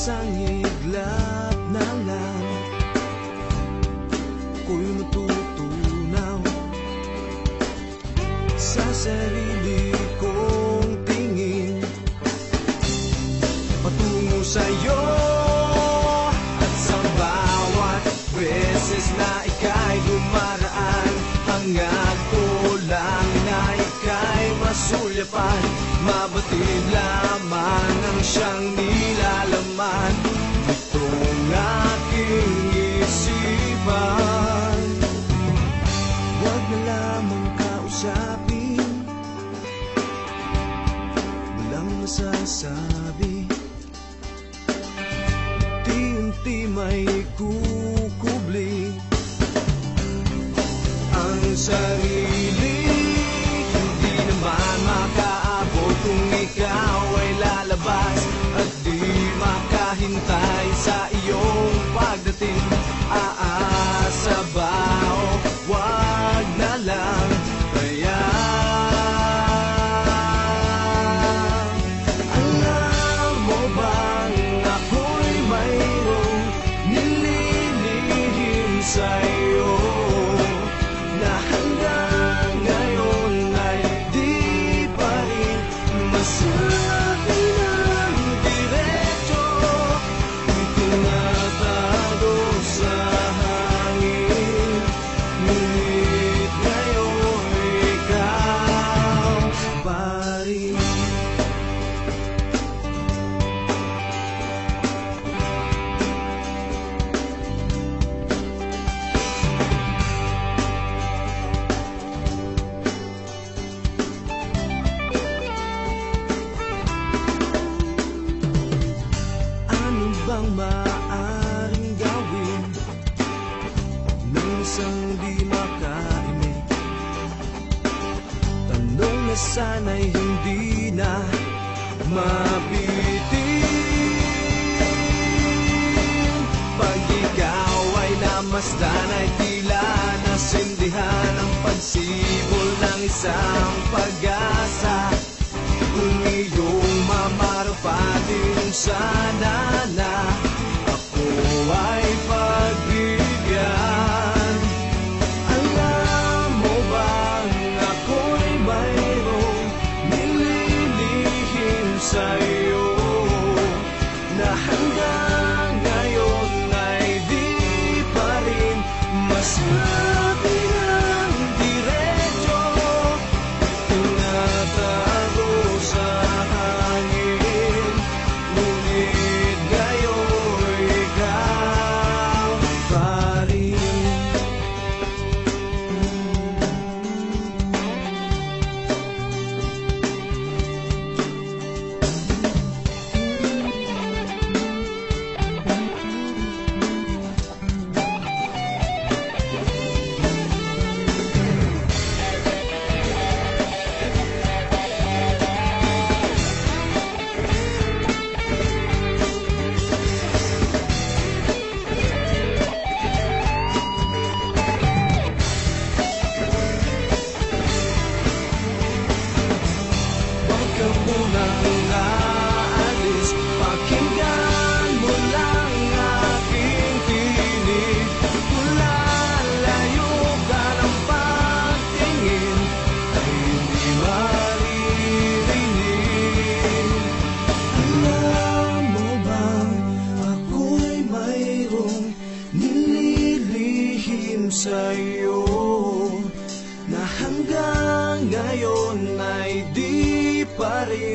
Isang iglap na lang ko'y matutunaw sa sarili kong tingin patungo sa'yo. At sa bawat beses na ika'y dumaraan, hangad ko lang na ika'y masulyapan. Mabatid lamang ang siyang nilalaman nitong aking isipan. Huwag na lamang kausapin, walang masasabi. Unti-unti may kukubli ang sarili. Hindi naman makaabot kung ikaw ay lalabas at di makahintay sa iyong pagdating. Aasa ba o wag na lang kaya? Alam mo bang ako'y mayroong nililihim sa'yo na hanggang ngayon ay di pa rin masabi ng diretso. Tinatago sa hangin, ngunit ngayon ikaw pa rin. Ano bang maaaring gawin ng isang di makaimik? Tanong na sana'y hindi na mabitin. Pag ikaw ay namasdan ay tila nasindihan ang pagsibol ng isang pag-asa. Kung iyong mamarapatin sana na ako ay pagbigyan. Alam mo bang ako'y mayroong nililihim sa'yo na hanggang ngayon ay di pa rin masabi ng diretso. Tinatago sa hangin, ngunit ngayon ikaw pa rin. Huwag ka munang aalis, pakinggan mo lang aking tinig. Kung lalayo ka ng pagtingin ay hindi maririnig. Alam mo bang ako'y mayroong nililihim sa'yo na hanggang ngayon ay di pa rin